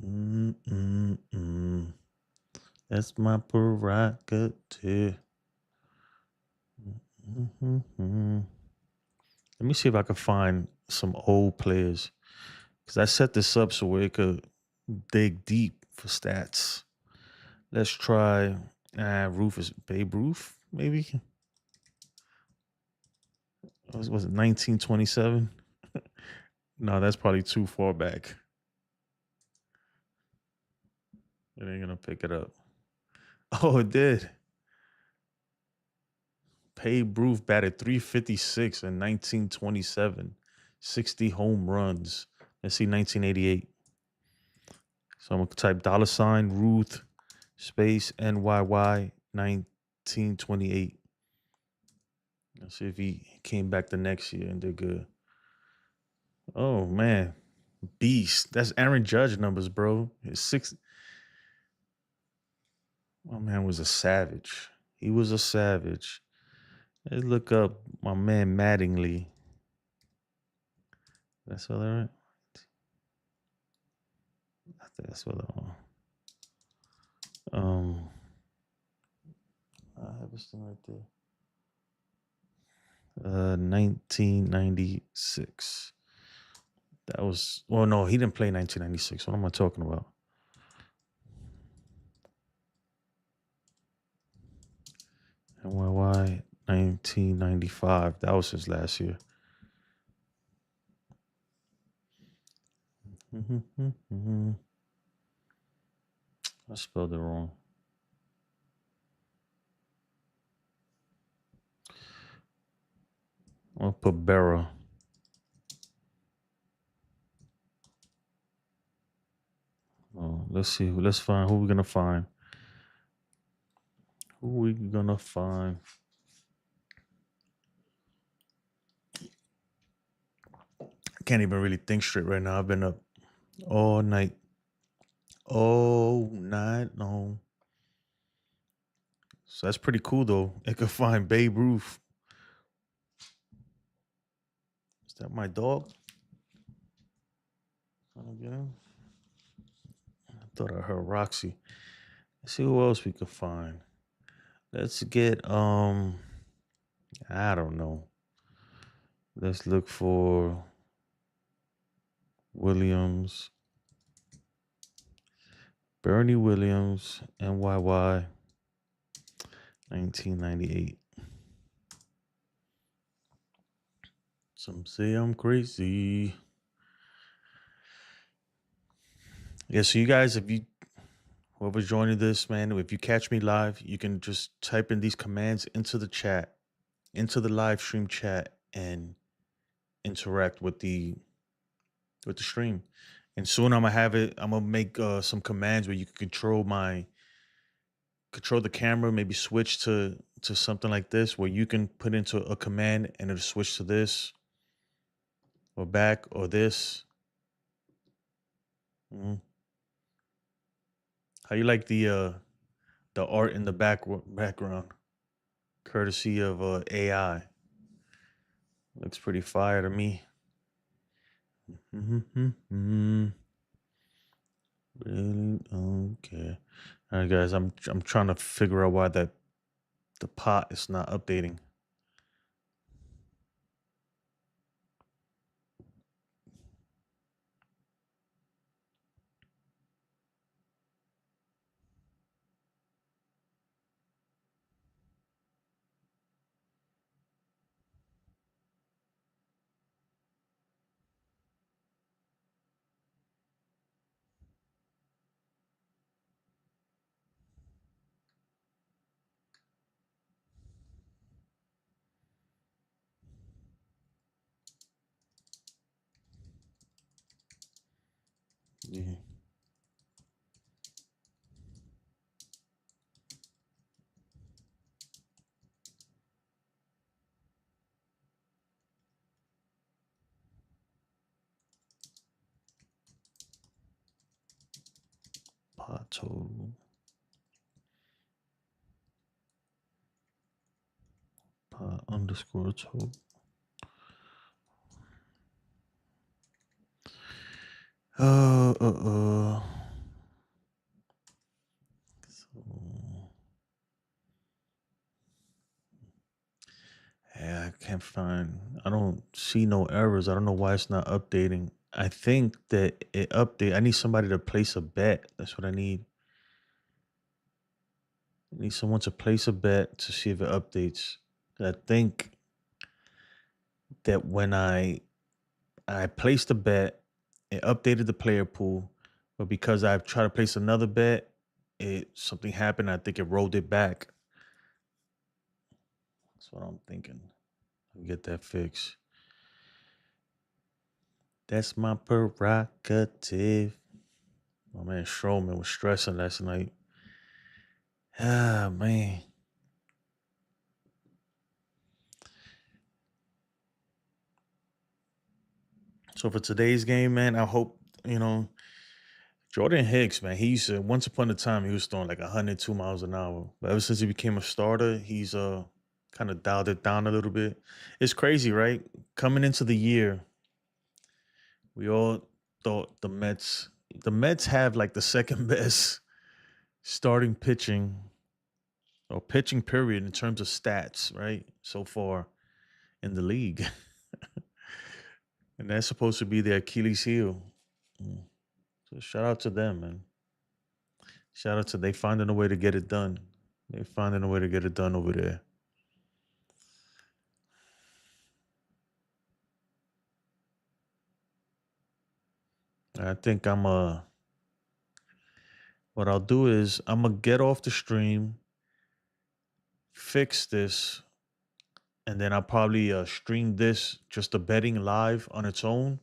Mm-mm-mm. That's my prerogative. Mm-hmm. Let me see if I can find some old players, because I set this up so where it could dig deep for stats. Let's try Rufus Babe Ruth, maybe. Was it 1927? No, that's probably too far back. It ain't gonna pick it up. Oh, it did. Babe Ruth batted 356 in 1927, 60 home runs. Let's see 1988. So I'm gonna type $Ruth space NYY 1928. Let's see if he came back the next year and did good. Oh man, beast. That's Aaron Judge numbers, bro. It's six. My man was a savage. He was a savage. Let's look up my man Mattingly. That's all right. I think that's what I have this thing right there. 1996. That was, well, no, he didn't play 1996. What am I talking about? NYY 1995. That was his last year. I spelled it wrong. I'll put Berra. Oh, let's see. Let's find who we're gonna find. Who we gonna find? I can't even really think straight right now. I've been up all night. All night long. So that's pretty cool though. It could find Babe Ruth. Is that my dog? Trying to get him? I thought I heard Roxy. Let's see who else we could find. Let's get I don't know. Let's look for Williams. Bernie Williams, NYY 1998. Some say I'm crazy. Yeah, so you guys, if you Whoever's joining this, man, if you catch me live, you can just type in these commands into the chat, into the live stream chat, and interact with the stream. And soon I'm gonna have it. I'm gonna make some commands where you can control the camera, maybe switch to something like this, where you can put into a command and it'll switch to this or back or this. Mhm. How you like the art in the background, courtesy of AI? Looks pretty fire to me. Mm-hmm. Really? Okay. All right, guys. I'm trying to figure out why the pot is not updating. Yeah. Pot total. Pot underscore total. So, yeah, I can't find. I don't see no errors. I don't know why it's not updating. I think that it update. I need somebody to place a bet. That's what I need. I need someone to place a bet to see if it updates. I think that when I placed a bet, it updated the player pool, but because I've tried to place another bet, it something happened. I think it rolled it back. That's what I'm thinking. I'll get that fixed. That's my prerogative. My man Stroman was stressing last night. Ah, man. So for today's game, man, I hope, Jordan Hicks, man, he used to, once upon a time, he was throwing like 102 miles an hour. But ever since he became a starter, he's kind of dialed it down a little bit. It's crazy, right? Coming into the year, we all thought the Mets have like the second best starting pitching or pitching period in terms of stats, right? So far in the league. And that's supposed to be their Achilles heel. Mm. So shout out to them, man. Shout out to they finding a way to get it done. They finding a way to get it done over there. I think what I'll do is I'm gonna get off the stream, fix this, and then I'll probably stream this just the betting live on its own,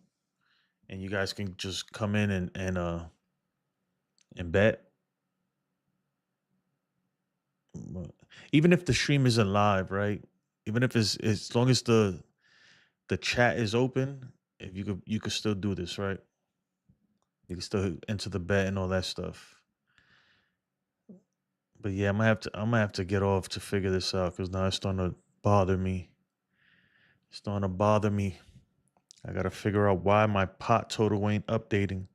and you guys can just come in and bet. But even if the stream isn't live, right? Even if it's as long as the chat is open, if you could still do this, right? You can still enter the bet and all that stuff. But yeah, I'm gonna have to get off to figure this out because now it's starting to bother me. It's starting to bother me. I gotta figure out why my pot total ain't updating.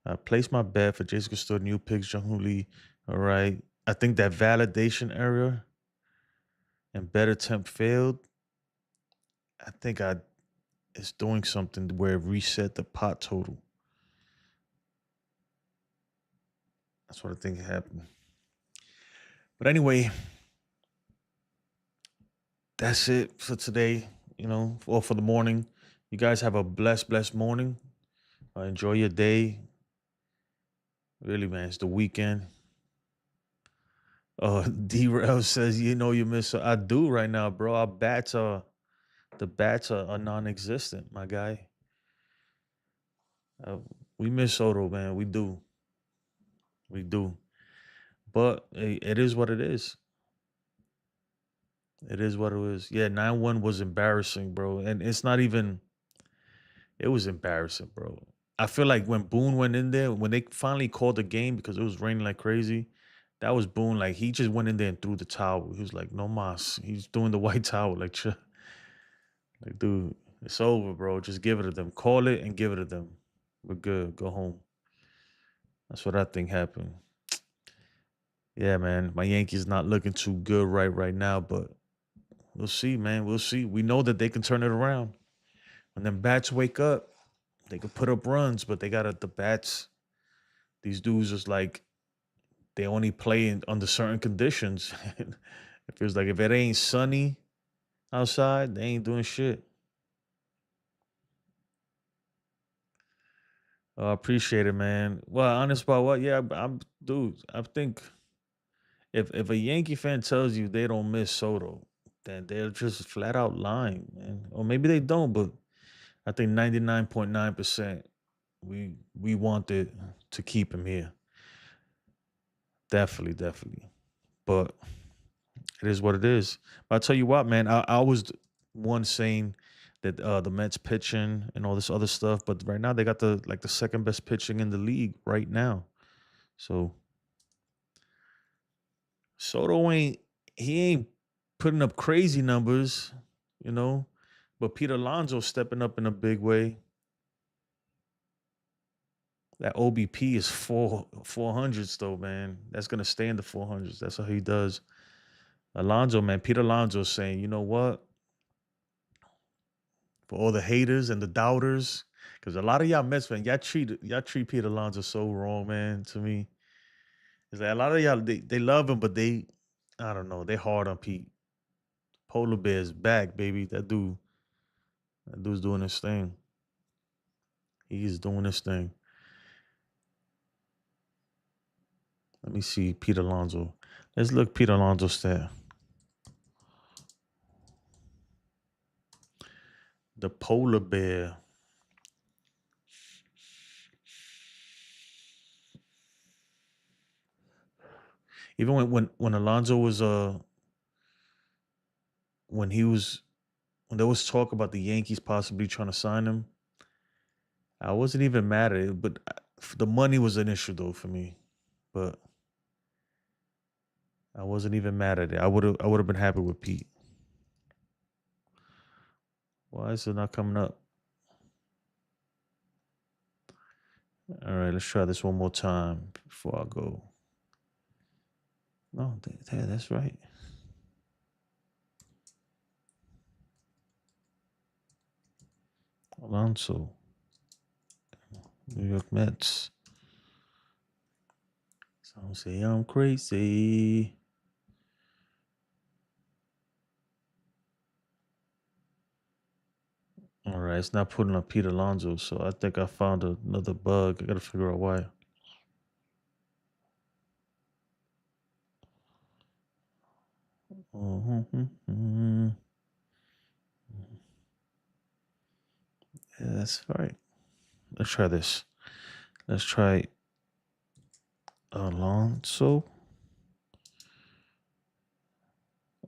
I placed my bet for Jason Custodio, new picks, Jung Hoo Lee. All right. I think that validation error and bet attempt failed. I think it's doing something where it reset the pot total. That's what I think happened. But anyway, that's it for today, or for the morning. You guys have a blessed morning. Enjoy your day. Really, man, it's the weekend. D-Rail says, you know, you miss. I do right now, bro. The bats are non-existent, my guy. Uh, we miss Soto, man. We do. We do. But it is what it is. It is what it is. Yeah, 9-1 was embarrassing, bro. And it's not even, it was embarrassing, bro. I feel like when Boone went in there, when they finally called the game because it was raining like crazy, that was Boone. Like he just went in there and threw the towel. He was like, no mas. He's doing the white towel. Like, like, dude, it's over, bro. Just give it to them. Call it and give it to them. We're good. Go home. That's what I think happened. Yeah, man. My Yankees not looking too good right now, but we'll see, man. We'll see. We know that they can turn it around. When them bats wake up, they can put up runs, but they got the bats. These dudes is like they only play under certain conditions. It feels like if it ain't sunny outside, they ain't doing shit. I appreciate it, man. Well, honest about what? Yeah, I'm dude. I think if a Yankee fan tells you they don't miss Soto, then they're just flat out lying, man. Or maybe they don't, but I think 99.9% we wanted to keep him here. Definitely, definitely. But it is what it is. But I tell you what, man, I was one saying that the Mets pitching and all this other stuff, but right now they got the second best pitching in the league right now. So Soto ain't putting up crazy numbers, you know, but Pete Alonso stepping up in a big way. That OBP is 400s though, man. That's gonna stay in the 400s. That's how he does. Alonso, man, Pete Alonso saying, you know what? For all the haters and the doubters, because a lot of y'all Mets fans, y'all treat Pete Alonso so wrong, man. To me, it's like a lot of y'all they love him, but I don't know, they hard on Pete. Polar Bear's back, baby. That dude's doing his thing. He's doing his thing. Let me see Pete Alonso. Let's look Pete Alonso stat. The Polar Bear. Even when Alonso was when he was when there was talk about the Yankees possibly trying to sign him, I wasn't even mad at it, but the money was an issue though for me. But I wasn't even mad at it. I would have been happy with Pete. Why is it not coming up? All right, let's try this one more time before I go. No, that's right. Alonso, New York Mets. Some say I'm crazy. All right, it's not putting up Pete Alonso, so I think I found another bug. I gotta figure out why. Yeah, that's right. Let's try this. Let's try Alonso.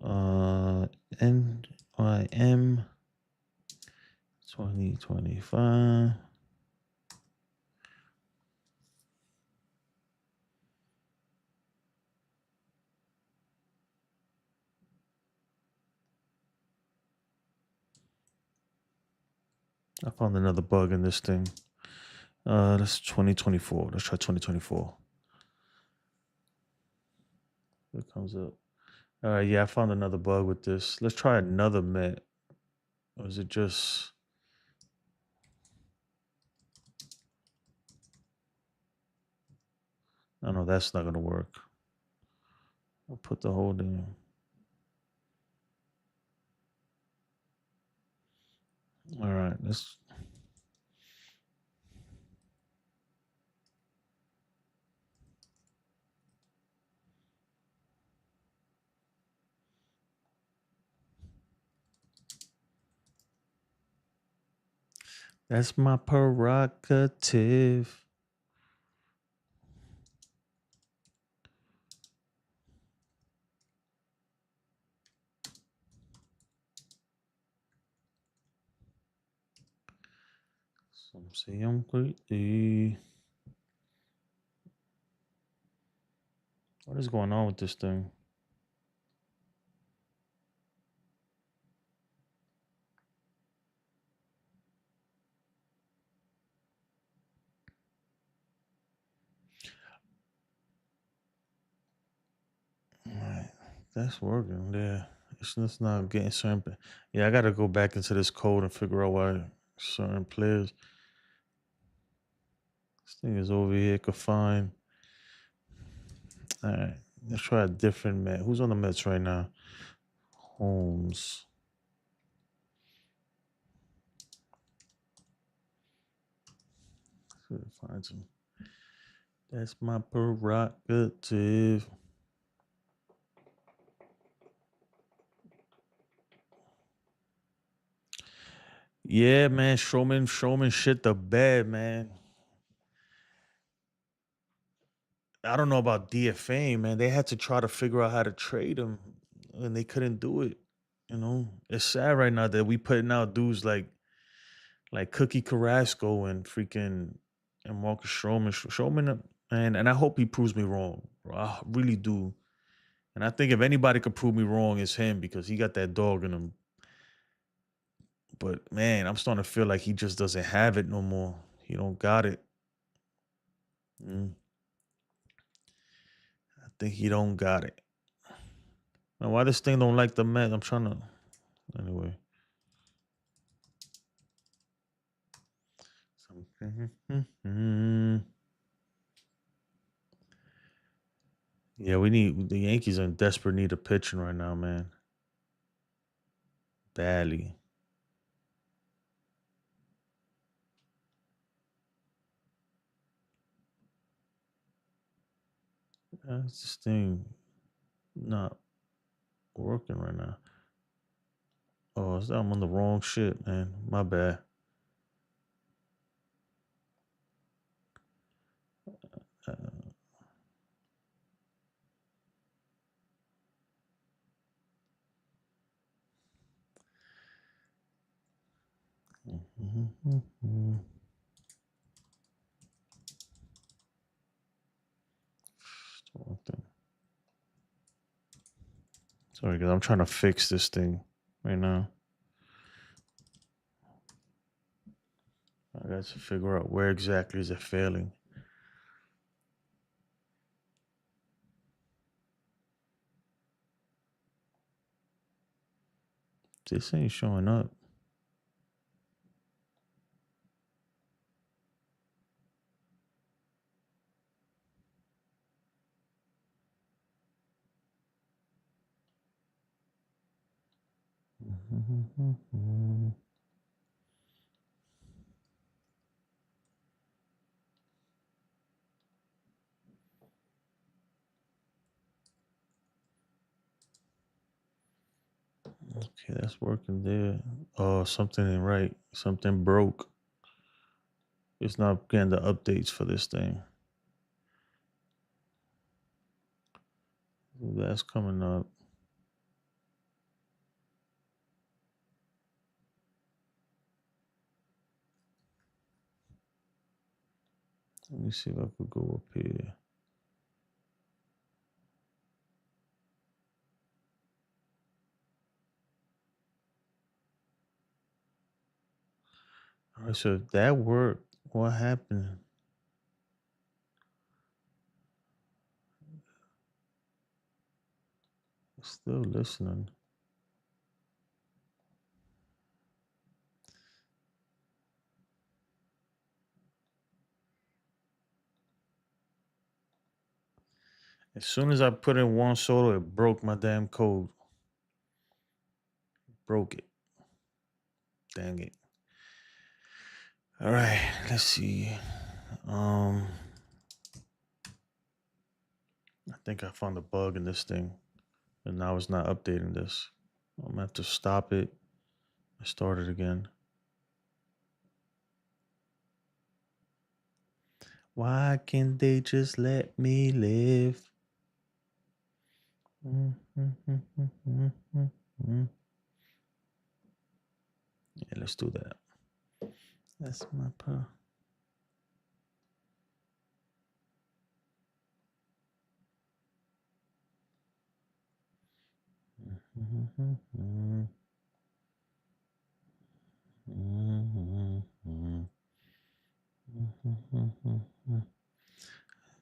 NYM 2025. I found another bug in this thing. That's 2024. Let's try 2024. It comes up. All right, yeah, I found another bug with this. Let's try another Met. Or is it just... Oh, no, that's not going to work. I'll put the whole thing. All right, let's... That's my prerogative. Some say I'm crazy. What is going on with this thing? All right, that's working there. It's just not getting certain. Yeah, I got to go back into this code and figure out why certain players. This thing is over here confined. All right, let's try a different Met. Who's on the Mets right now? Holmes. Find some. That's my prerogative. Yeah, man. Stroman shit the bed, man. I don't know about DFA, man. They had to try to figure out how to trade him, and they couldn't do it. You know, it's sad right now that we putting out dudes like Cookie Carrasco and freaking and Marcus Stroman. Stroman, man, and I hope he proves me wrong, bro. I really do. And I think if anybody could prove me wrong, it's him because he got that dog in him. But man, I'm starting to feel like he just doesn't have it no more. He don't got it. Mm, I think he don't got it. Now, why this thing don't like the Mets? I'm trying to. Anyway. Yeah, we need the Yankees are in desperate need of pitching right now, man. Badly. This thing not working right now. Oh, I'm on the wrong shit, man. My bad. Uh, Sorry, because I'm trying to fix this thing right now. I got to figure out where exactly is it failing. This ain't showing up. Okay, that's working there. Oh, something ain't right. Something broke. It's not getting the updates for this thing. That's coming up. Let me see if I could go up here. All right, so if that worked, what happened? Still listening. As soon as I put in one solo, it broke my damn code. Broke it. Dang it. All right, let's see. I think I found a bug in this thing, and now it's not updating this. I'm gonna have to stop it and start it again. Why can't they just let me live? Yeah, let's do that. That's my part.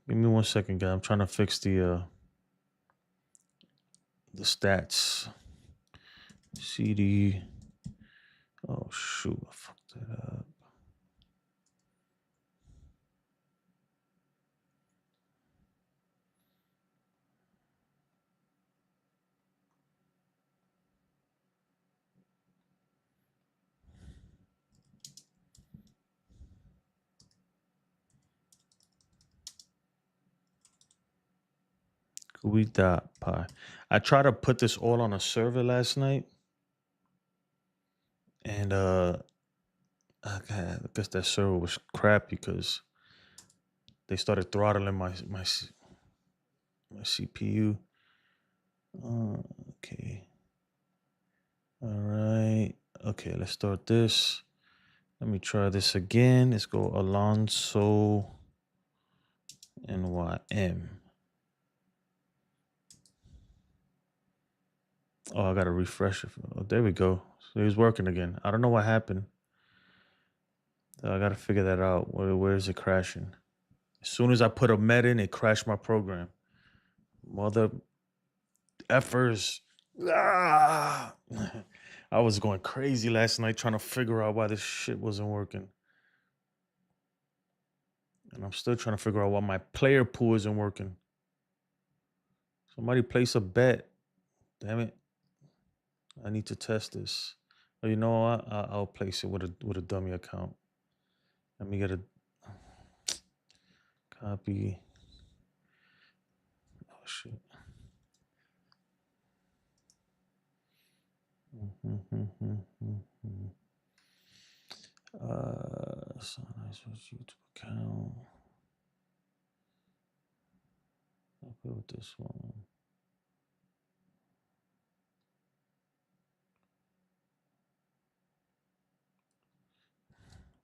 Give me 1 second, guy. I'm trying to fix the stats. CD. Oh shoot, I fucked that up. Pie. I tried to put this all on a server last night, and I guess that server was crap because they started throttling my CPU. Okay. All right. Okay, let's start this. Let me try this again. Let's go Alonso NYM. Oh, I gotta refresh it. Oh, there we go. So he's working again. I don't know what happened. I gotta figure that out. Where is it crashing? As soon as I put a med in, it crashed my program. Mother effers. Ah! I was going crazy last night trying to figure out why this shit wasn't working. And I'm still trying to figure out why my player pool isn't working. Somebody place a bet. Damn it. I need to test this. Oh, you know what? I'll place it with a dummy account. Let me get a copy. Oh shit. So nice YouTube account. I'll go with this one.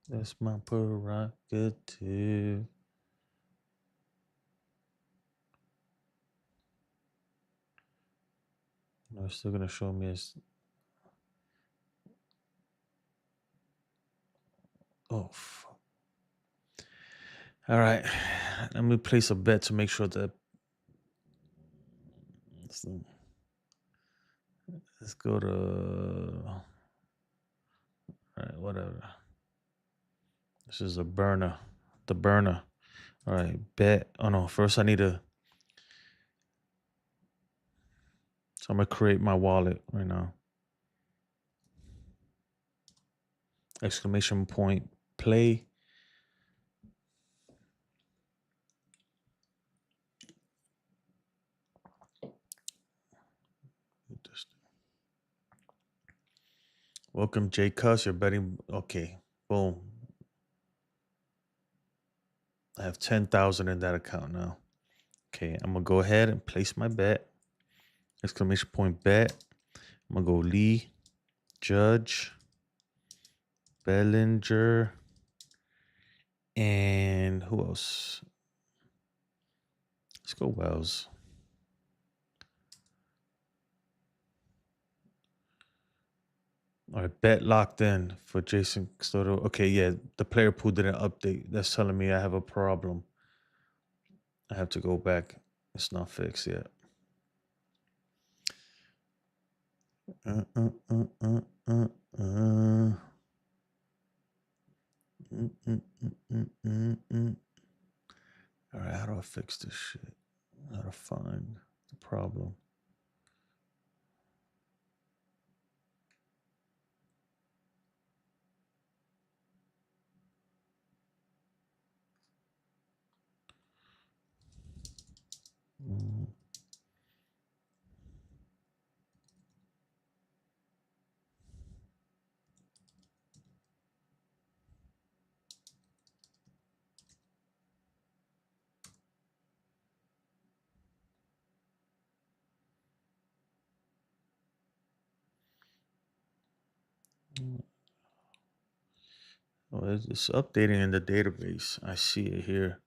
That's my prerogative. No, it's still gonna show me as. Oh fuck. All right, let me place a bet to make sure that. Let's go to. All right, whatever. This is a burner. The burner. All right, bet. Oh no, first I need to. So I'm gonna create my wallet right now. Exclamation point play. Welcome, Jay Cuss. You're betting. Okay, boom. I have 10,000 in that account now. Okay, I'm gonna go ahead and place my bet. Exclamation point bet. I'm gonna go Lee, Judge, Bellinger, and who else? Let's go Wells. All right, bet locked in for Jason Custodio. Okay, yeah, the player pool didn't update. That's telling me I have a problem. I have to go back. It's not fixed yet. All right, how do I fix this shit? How to find the problem? Oh, it's updating in the database. I see it here.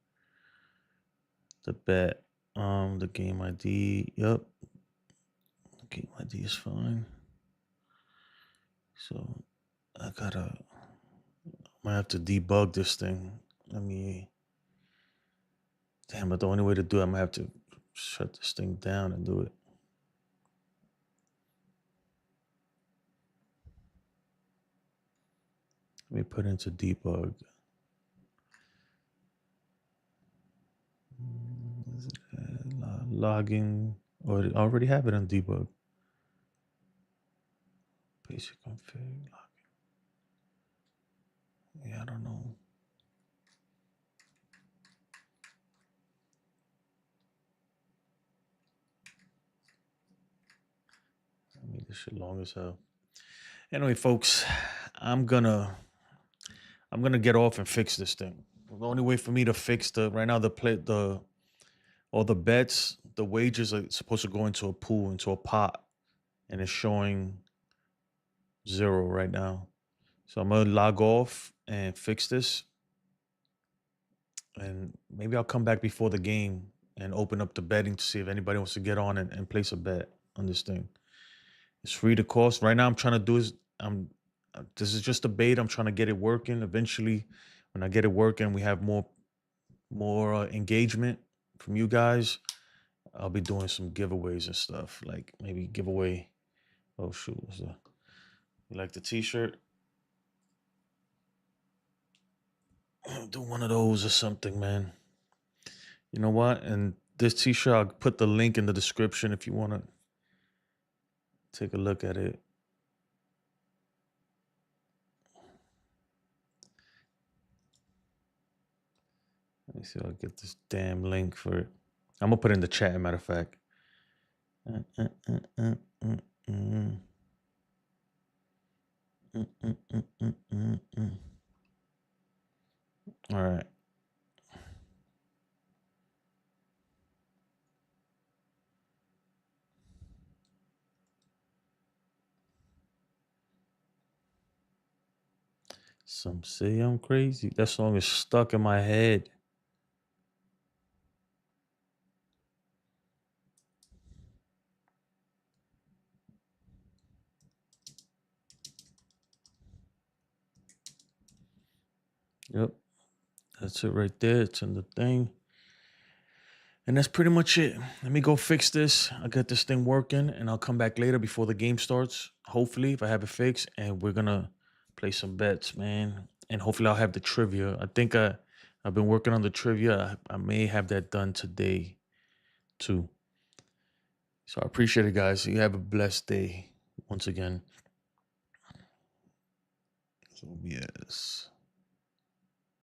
The bet, the game ID. Yep, the game ID is fine. So I might have to debug this thing. Damn, but the only way to do it, I might have to shut this thing down and do it. Let me put into debug. Login, or I already have it on debug. Basic config, login. Yeah, I don't know. I mean, this shit long as hell. Anyway, folks, I'm gonna get off and fix this thing. The only way for me to fix all the bets, the wages are supposed to go into a pool, into a pot, and it's showing 0 right now. So I'm gonna log off and fix this, and maybe I'll come back before the game and open up the betting to see if anybody wants to get on and place a bet on this thing. It's free to cost. Right now, this is just a bait. I'm trying to get it working. Eventually, when I get it working, we have more engagement from you guys. I'll be doing some giveaways and stuff, like maybe giveaway. Oh shoot, you like the T-shirt? Do one of those or something, man. You know what? And this T-shirt, I'll put the link in the description if you want to take a look at it. Let me see if I'll get this damn link for it. I'm gonna put it in the chat, matter of fact. All right. Some say I'm crazy. That song is stuck in my head. Yep. That's it right there. It's in the thing. And that's pretty much it. Let me go fix this. I got this thing working, and I'll come back later before the game starts. Hopefully, if I have it fixed, and we're gonna play some bets, man. And hopefully, I'll have the trivia. I think I've been working on the trivia. I may have that done today, too. So I appreciate it, guys. You have a blessed day once again. So yes.